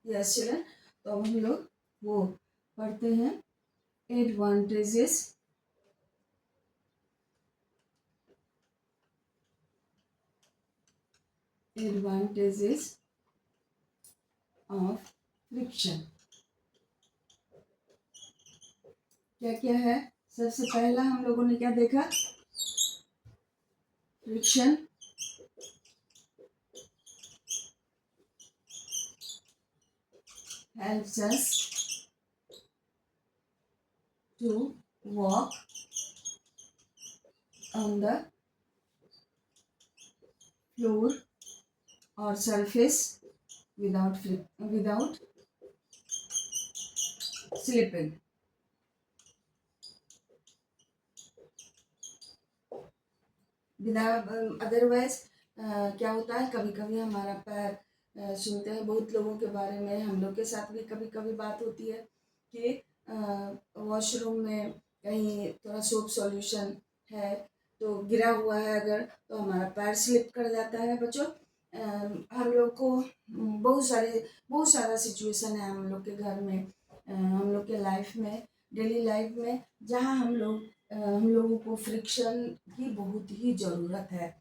Yes children, तो हम लोग वो पढ़ते हैं एडवांटेजेस ऑफ फ्रिक्शन। क्या क्या है? सबसे पहला हम लोगों ने क्या देखा? Friction helps us to walk on the floor or surface without slipping. Otherwise क्या होता है, कभी कभी हमारा पैर सुनते हैं बहुत लोगों के बारे में, हम लोग के साथ भी कभी कभी बात होती है कि वॉशरूम में कहीं थोड़ा सोप सॉल्यूशन है तो गिरा हुआ है अगर, तो हमारा पैर स्लिप कर जाता है बच्चों। हम लोग को बहुत सारा सिचुएशन है हम लोग के घर में, हम लोग के लाइफ में, डेली लाइफ में, जहाँ हम लोगों को फ्रिक्शन की बहुत ही ज़रूरत है।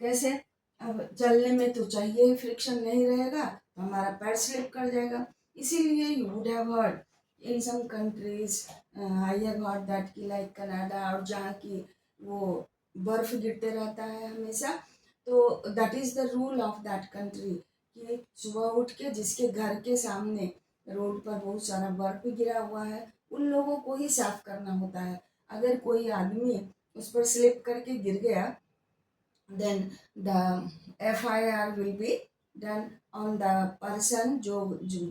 कैसे? अब चलने में तो चाहिए, फ्रिक्शन नहीं रहेगा तो हमारा पैर स्लिप कर जाएगा। इसीलिए you would have heard in some countries, I have heard that कि लाइक कनाडा, और जहाँ की वो बर्फ गिरते रहता है हमेशा, तो that is the rule of that country कि सुबह उठ के जिसके घर के सामने रोड पर बहुत सारा बर्फ गिरा हुआ है उन लोगों को ही साफ करना होता है। अगर कोई आदमी उस पर स्लिप करके गिर गया, then the FIR will be done on the person, जो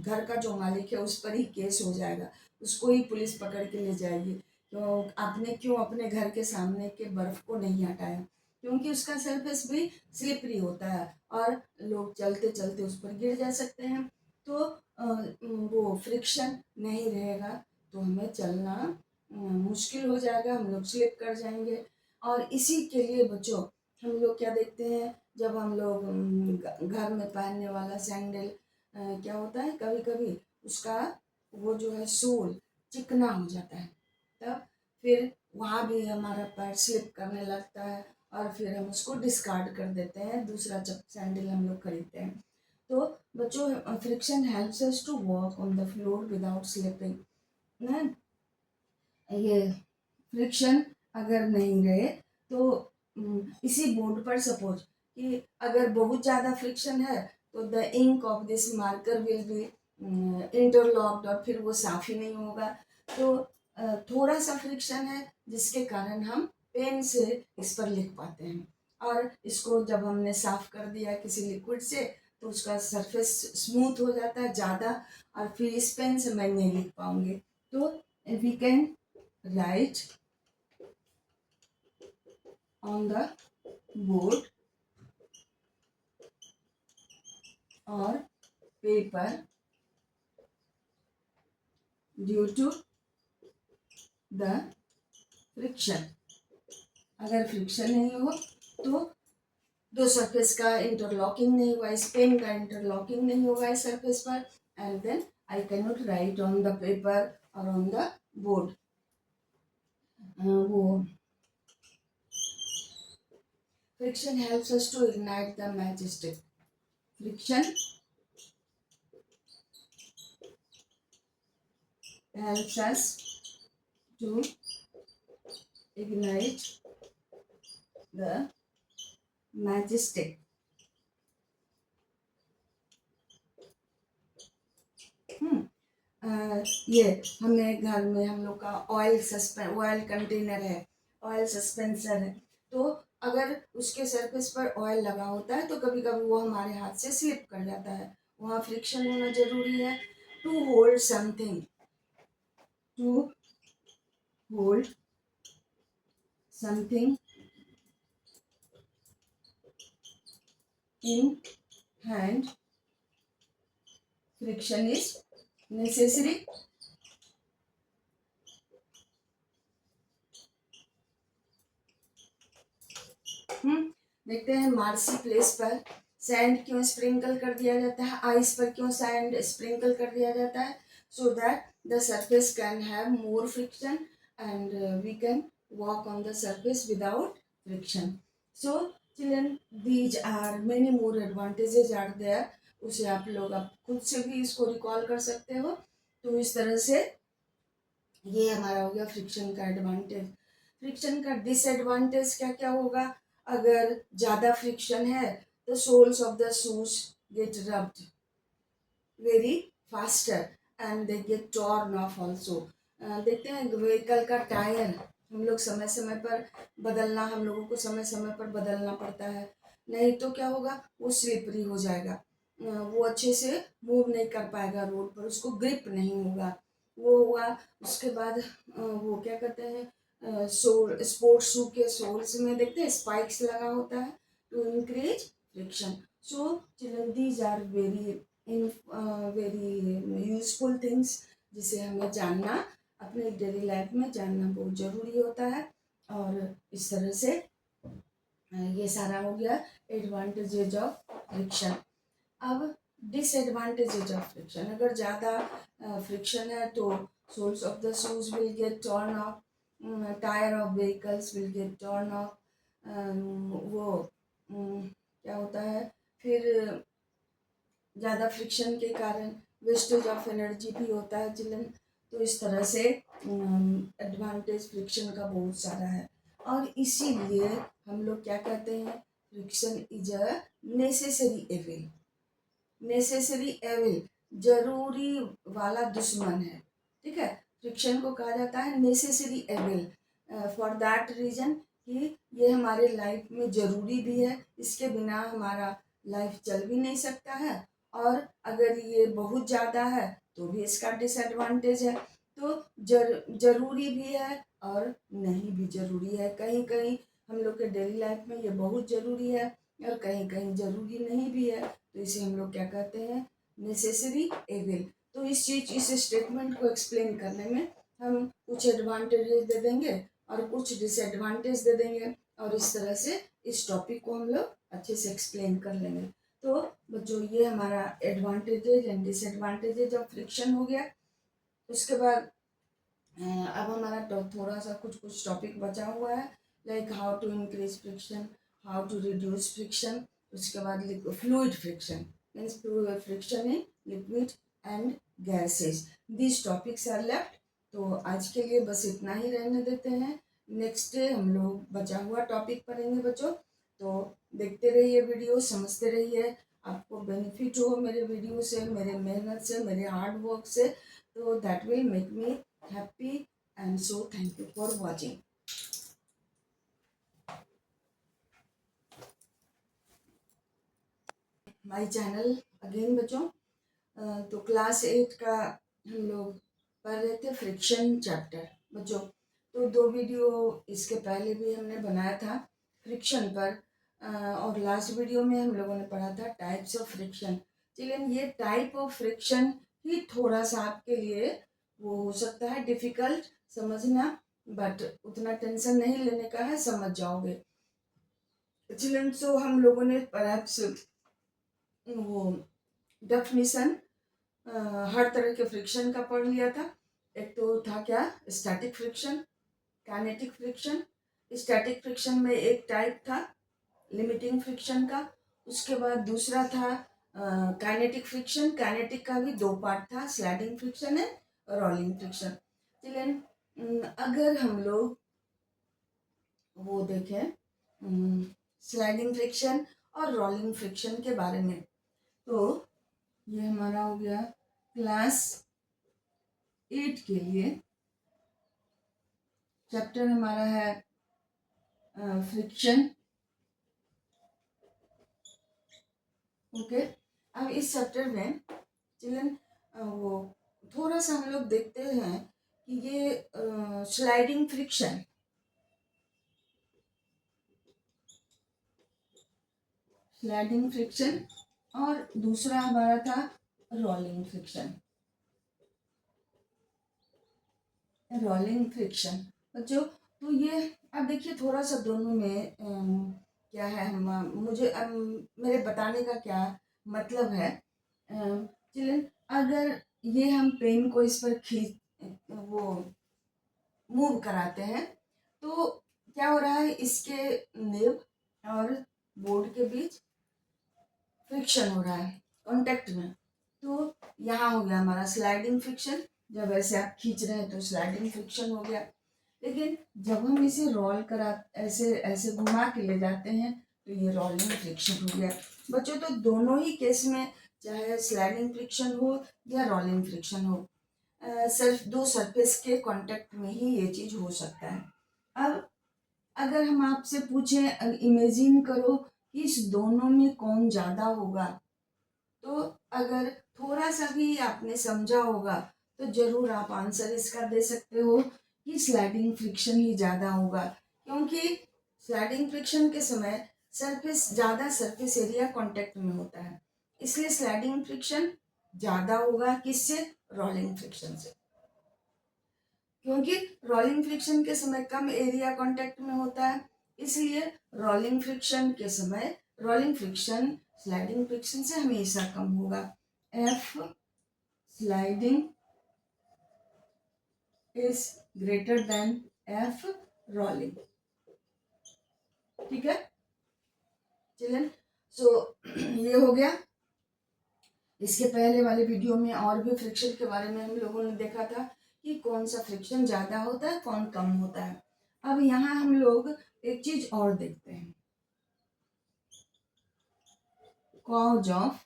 घर का जो मालिक है उस पर ही केस हो जाएगा, उसको ही पुलिस पकड़ के ले जाएगी। तो आपने क्यों अपने घर के सामने के बर्फ को नहीं हटाया? क्योंकि उसका सरफेस भी स्लिपरी होता है और लोग चलते चलते उस पर गिर जा सकते हैं। तो वो फ्रिक्शन नहीं रहेगा तो हमें चलना मुश्किल हो जाएगा, हम लोग स्लिप कर जाएंगे। और इसी के लिए बच्चों हम लोग क्या देखते हैं, जब हम लोग घर में पहनने वाला सैंडल क्या होता है, कभी कभी उसका वो जो है सोल चिकना हो जाता है, तब फिर वहाँ भी हमारा पैर स्लिप करने लगता है और फिर हम उसको डिस्कार्ड कर देते हैं, दूसरा सैंडल हम लोग खरीदते हैं। तो बच्चों friction helps us to walk on the floor without slipping ना। ये फ्रिक्शन अगर नहीं रहे तो इसी बोर्ड पर सपोज कि अगर बहुत ज़्यादा फ्रिक्शन है तो the ink of this marker will be interlocked और फिर वो साफ ही नहीं होगा। तो थोड़ा सा फ्रिक्शन है जिसके कारण हम पेन से इस पर लिख पाते हैं, और इसको जब हमने साफ कर दिया किसी लिक्विड से तो उसका सरफेस स्मूथ हो जाता है ज़्यादा, और फिर इस पेन से मैं नहीं लिख पाऊंगी। तो we can write on the board or paper due to the friction। अगर फ्रिक्शन नहीं हो तो दो सरफेस का इंटरलॉकिंग नहीं हुआ, इस पेन का इंटरलॉकिंग नहीं होगा इस सरफेस पर, and then I can not write on the paper और ऑन द बोर्ड। वो friction helps us to ignite the match stick. Friction helps us to ignite the matchstick। ये हमें घर में हम लोग का ऑयल कंटेनर है, ऑयल सस्पेंसर है, तो अगर उसके सरफेस पर ऑयल लगा होता है तो कभी कभी वो हमारे हाथ से स्लिप कर जाता है, वहाँ फ्रिक्शन होना जरूरी है। To hold something, to hold something in hand, friction is necessary। देखते हैं मार्सी प्लेस पर सैंड क्यों स्प्रिंकल कर दिया जाता है, आइस पर क्यों सैंड स्प्रिंकल कर दिया जाता है, so that the surface can have more friction and we can walk on the surface without friction. So children, these are many more advantages are there. उसे आप लोग आप खुद से भी इसको रिकॉल कर सकते हो। तो इस तरह से ये हमारा हो गया फ्रिक्शन का एडवांटेज। फ्रिक्शन का डिसएडवांटेज क्या क्या होगा, अगर ज़्यादा फ्रिक्शन है तो soles of the shoes get rubbed very faster and they get torn off also. देखते हैं व्हीकल का टायर हम लोग समय समय पर बदलना, हम लोगों को समय समय पर बदलना पड़ता है, नहीं तो क्या होगा, वो स्लिपरी हो जाएगा, वो अच्छे से मूव नहीं कर पाएगा रोड पर, उसको ग्रिप नहीं होगा, वो हुआ। उसके बाद वो क्या कहते हैं, सोल स्पोर्ट्स शू के सोल्स में देखते हैं स्पाइक्स लगा होता है to increase friction. So children these are in very useful things जिसे हमें जानना, अपने डेली लाइफ में जानना बहुत ज़रूरी होता है। और इस तरह से ये सारा हो गया एडवांटेजेज ऑफ फ्रिक्शन। अब डिसएडवांटेजेज ऑफ फ्रिक्शन, अगर ज़्यादा फ्रिक्शन है तो soles of the shoes will get turn off, tyre of vehicles will get turn off, वो क्या होता है, फिर ज़्यादा फ्रिक्शन के कारण वेस्टेज ऑफ एनर्जी भी होता है चिल्ड्रन। तो इस तरह से एडवांटेज फ्रिक्शन का बहुत सारा है, और इसीलिए हम लोग क्या कहते हैं, friction is a necessary evil. Necessary evil, जरूरी वाला दुश्मन है, ठीक है। फ्रिक्शन को कहा जाता है necessary evil for that reason कि ये हमारे लाइफ में ज़रूरी भी है, इसके बिना हमारा लाइफ चल भी नहीं सकता है, और अगर ये बहुत ज़्यादा है तो भी इसका डिसएडवांटेज है। तो जरूरी भी है और नहीं भी जरूरी है, कहीं कहीं हम लोग के डेली लाइफ में ये बहुत ज़रूरी है और कहीं कहीं ज़रूरी नहीं भी है, तो इसे हम लोग क्या कहते हैं, नेसेसरी एविल। तो इस स्टेटमेंट को एक्सप्लेन करने में हम कुछ एडवांटेजेस दे देंगे और कुछ डिसएडवांटेज दे देंगे, और इस तरह से इस टॉपिक को हम लोग अच्छे से एक्सप्लेन कर लेंगे। तो बच्चों, ये हमारा advantages and disadvantages of friction हो गया। उसके बाद अब हमारा थोड़ा सा कुछ टॉपिक बचा हुआ है, like how to increase friction, how to reduce friction. उसके बाद fluid friction means friction in liquid and gases, this topics are left. तो आज के लिए बस इतना ही रहने देते हैं, नेक्स्ट डे हम लोग बचा हुआ टॉपिक पढ़ेंगे बच्चों। तो देखते रहिए वीडियो, समझते रहिए, आपको बेनिफिट हो मेरे वीडियो से, मेरे मेहनत से, मेरे हार्ड वर्क से, तो that will make me happy, and so thank you for watching my channel again बच्चों। तो क्लास 8 का हम लोग पढ़ रहे थे फ्रिक्शन चैप्टर बच्चों। तो 2 वीडियो इसके पहले भी हमने बनाया था फ्रिक्शन पर, और लास्ट वीडियो में हम लोगों ने पढ़ा था टाइप्स ऑफ फ्रिक्शन। चलिए, ये टाइप ऑफ फ्रिक्शन ही थोड़ा सा आपके लिए वो हो सकता है डिफ़िकल्ट समझना, बट उतना टेंशन नहीं लेने का है, समझ जाओगे। चिल्ड्रन, सो हम लोगों ने परहैप्स वो डेफिनेशन हर तरह के फ्रिक्शन का पढ़ लिया था। एक तो था क्या, static friction, kinetic friction. Static friction में एक टाइप था लिमिटिंग फ्रिक्शन का, उसके बाद दूसरा था काइनेटिक फ्रिक्शन। काइनेटिक का भी 2 पार्ट था, स्लाइडिंग फ्रिक्शन है और रोलिंग फ्रिक्शन। चिल्ड्रन, अगर हम लोग वो देखें स्लाइडिंग फ्रिक्शन और रोलिंग फ्रिक्शन के बारे में, तो ये हमारा हो गया क्लास 8 के लिए चैप्टर हमारा है फ्रिक्शन। ओके, अब इस चैप्टर में चिल्ड्रन वो थोड़ा सा हम लोग देखते हैं कि ये स्लाइडिंग फ्रिक्शन, स्लाइडिंग फ्रिक्शन और दूसरा हमारा था रोलिंग फ्रिक्शन। रोलिंग फ्रिक्शन बच्चों, तो ये अब देखिए थोड़ा सा दोनों में क्या है, हम मुझे मेरे बताने का क्या मतलब है। चलिए, अगर ये हम पेन को इस पर खींच वो मूव कराते हैं तो क्या हो रहा है, इसके निब और बोर्ड के बीच फ्रिक्शन हो रहा है कांटेक्ट में। तो यहाँ हो गया हमारा स्लाइडिंग फ्रिक्शन, जब ऐसे आप खींच रहे हैं तो स्लाइडिंग फ्रिक्शन हो गया। लेकिन जब हम इसे रोल करा ऐसे ऐसे घुमा के ले जाते हैं तो ये रोलिंग फ्रिक्शन हो गया। बच्चों, तो दोनों ही केस में चाहे स्लाइडिंग फ्रिक्शन हो या रोलिंग फ्रिक्शन हो, सिर्फ दो सरफेस के कांटेक्ट में ही ये चीज हो सकता है। अब अगर हम आपसे पूछें, इमेजिन करो कि इस दोनों में कौन ज्यादा होगा, तो अगर थोड़ा सा भी आपने समझा होगा तो जरूर आप आंसर इसका दे सकते हो कि स्लाइडिंग फ्रिक्शन ही ज्यादा होगा, क्योंकि स्लाइडिंग फ्रिक्शन के समय सरफेस एरिया कांटेक्ट में होता है, इसलिए स्लाइडिंग फ्रिक्शन ज्यादा होगा किससे, रोलिंग फ्रिक्शन से। क्योंकि रोलिंग फ्रिक्शन के समय कम एरिया कांटेक्ट में होता है, इसलिए रोलिंग फ्रिक्शन स्लाइडिंग फ्रिक्शन से हमेशा कम होगा। F sliding is greater than F rolling. ठीक है, चलिए, सो ये हो गया। इसके पहले वाले वीडियो में और भी फ्रिक्शन के बारे में हम लोगों ने देखा था कि कौन सा फ्रिक्शन ज्यादा होता है, कौन कम होता है। अब यहाँ हम लोग एक चीज और देखते हैं, कॉज ऑफ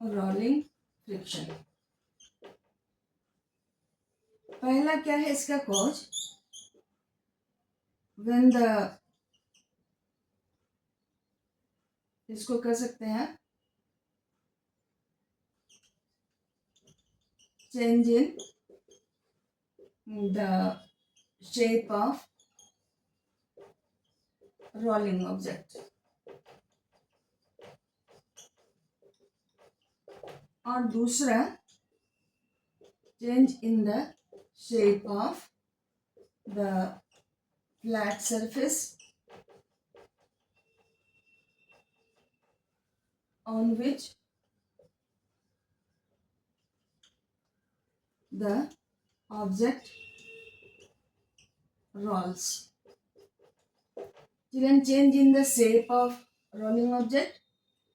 रोलिंग फ्रिक्शन। पहला क्या है इसका कॉज, व्हेन द, इसको कर सकते हैं change in the shape of rolling object, और दूसरा change in the shape of the flat surface on which the object rolls. Children, change in the shape of rolling object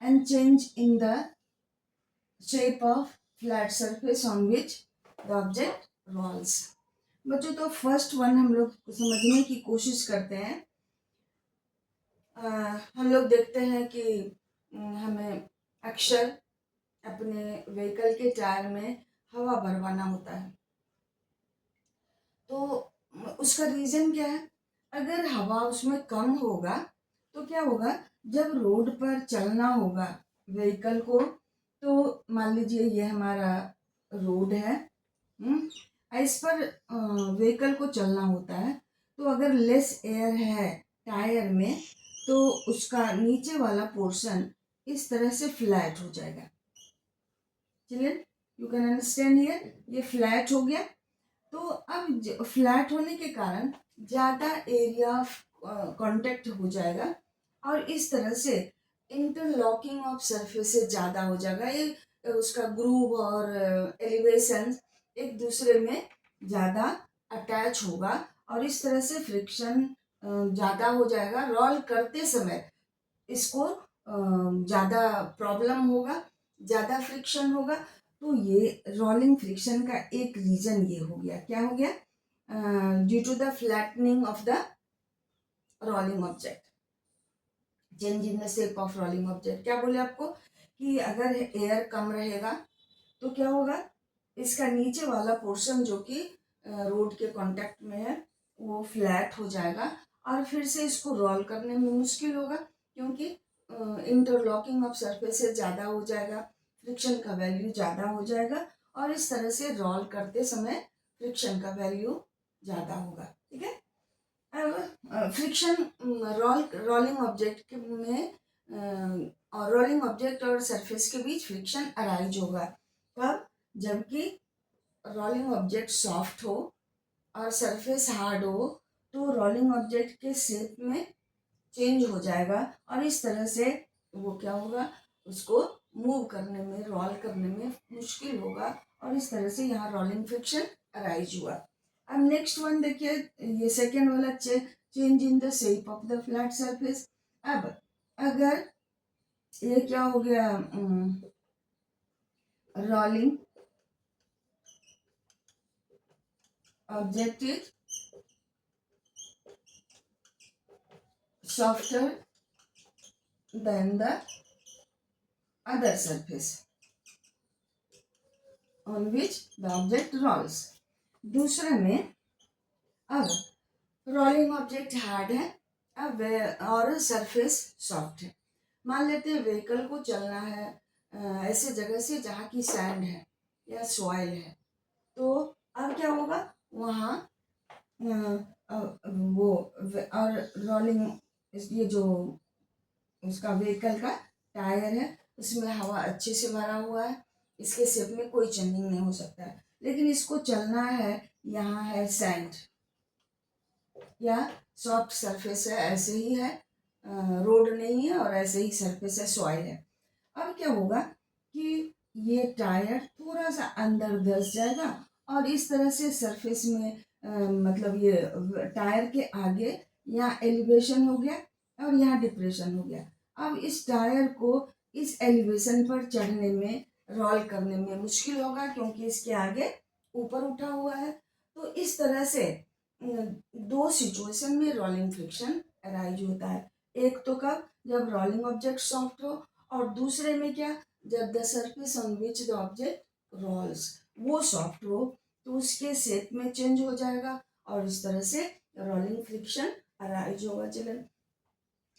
and change in the shape of flat surface on which the object rolls. बच्चों, तो first one हम लोग समझने की कोशिश करते हैं। हम लोग देखते हैं कि हमें अक्सर अपने व्हीकल के टायर में हवा भरवाना होता है, तो उसका रीजन क्या है, अगर हवा उसमें कम होगा तो क्या होगा, जब रोड पर चलना होगा व्हीकल को, तो मान लीजिए ये हमारा रोड है, इस पर व्हीकल को चलना होता है, तो अगर लेस एयर है टायर में तो उसका नीचे वाला पोर्शन इस तरह से फ्लैट हो जाएगा। चलिए, यू कैन अंडरस्टैंड हियर, ये फ्लैट हो गया। तो अब फ्लैट होने के कारण ज़्यादा एरिया कांटेक्ट हो जाएगा और इस तरह से इंटरलॉकिंग ऑफ सरफेसेस ज़्यादा हो जाएगा, ये उसका ग्रूव और एलिवेशन एक दूसरे में ज़्यादा अटैच होगा और इस तरह से फ्रिक्शन ज़्यादा हो जाएगा। रोल करते समय इसको ज़्यादा प्रॉब्लम होगा, ज़्यादा फ्रिक्शन होगा। तो ये रोलिंग फ्रिक्शन का एक रीजन ये हो गया, क्या हो गया, due to the flattening of the rolling object, change in the shape of rolling object. क्या बोले आपको कि अगर एयर कम रहेगा तो क्या होगा, इसका नीचे वाला पोर्शन जो कि रोड के कांटेक्ट में है वो फ्लैट हो जाएगा और फिर से इसको रोल करने में मुश्किल होगा, क्योंकि इंटरलॉकिंग ऑफ सरफेसेस ज़्यादा हो जाएगा, फ्रिक्शन का वैल्यू ज़्यादा हो जाएगा और इस तरह से रोल करते समय फ्रिक्शन का वैल्यू ज़्यादा होगा। ठीक है, अब फ्रिक्शन रोलिंग ऑब्जेक्ट में और रोलिंग ऑब्जेक्ट और सरफेस के बीच फ्रिक्शन अराइज होगा कब, जबकि रोलिंग ऑब्जेक्ट सॉफ्ट हो और सरफेस हार्ड हो, तो रोलिंग ऑब्जेक्ट के शेप में चेंज हो जाएगा और इस तरह से वो क्या होगा, उसको मूव करने में, रोल करने में मुश्किल होगा और इस तरह से यहाँ रोलिंग फ्रिक्शन अराइज हुआ। अब नेक्स्ट वन देखिए, ये सेकेंड वाला change in the shape of the flat surface. अब अगर ये क्या हो गया, rolling object is softer than the other surface on which the object rolls। दूसरे में अब रोलिंग ऑब्जेक्ट हार्ड है, अब और सरफेस सॉफ्ट है। मान लेते हैं व्हीकल को चलना है ऐसे जगह से जहाँ की सैंड है या सॉइल है, तो अब क्या होगा, वहाँ वो और रोलिंग, ये जो उसका व्हीकल का टायर है उसमें हवा अच्छे से भरा हुआ है, इसके शेप में कोई चेंजिंग नहीं हो सकता है। लेकिन इसको चलना है, यहाँ है सैंड या सॉफ्ट सरफेस है, ऐसे ही है, रोड नहीं है और ऐसे ही सरफेस है, सॉइल है। अब क्या होगा कि ये टायर थोड़ा सा अंदर धंस जाएगा और इस तरह से सरफेस में मतलब ये टायर के आगे यहाँ एलिवेशन हो गया और यहाँ डिप्रेशन हो गया। अब इस टायर को इस एलिवेशन पर चढ़ने में, रोल करने में मुश्किल होगा क्योंकि इसके आगे ऊपर उठा हुआ है। तो इस तरह से दो सिचुएशन में रोलिंग फ्रिक्शन अराइज होता है। एक तो कब, जब रोलिंग ऑब्जेक्ट सॉफ्ट हो, और दूसरे में क्या, जब the surface on which the object rolls वो सॉफ्ट हो, तो उसके शेप में चेंज हो जाएगा और इस तरह से रोलिंग फ्रिक्शन अराइज होगा। चलें,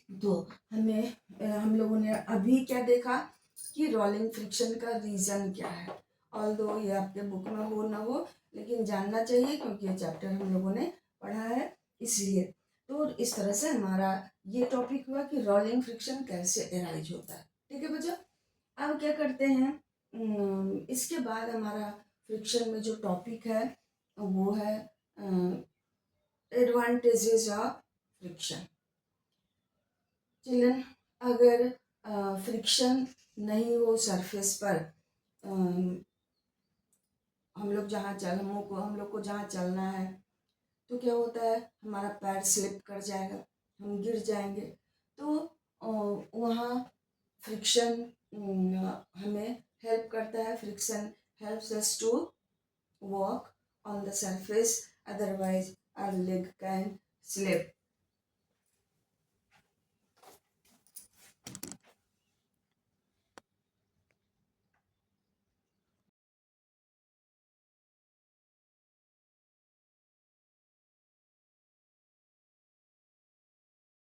तो हम लोगों ने अभी क्या देखा कि रोलिंग फ्रिक्शन का रीज़न क्या है। ऑल्दो ये आपके बुक में हो ना हो, लेकिन जानना चाहिए क्योंकि ये चैप्टर हम लोगों ने पढ़ा है इसलिए। तो इस तरह से हमारा ये टॉपिक हुआ कि रोलिंग फ्रिक्शन कैसे अराइज होता है। ठीक है बच्चों, अब क्या करते हैं, इसके बाद हमारा फ्रिक्शन में जो टॉपिक है वो है एडवांटेजेस ऑफ फ्रिक्शन। चिल्ड्रन, अगर फ्रिक्शन नहीं हो सरफेस पर, हम लोग जहाँ चलना है तो क्या होता है, हमारा पैर स्लिप कर जाएगा, हम गिर जाएंगे। तो वहाँ फ्रिक्शन हमें हेल्प करता है। Friction helps us to walk on the surface, otherwise our leg can slip.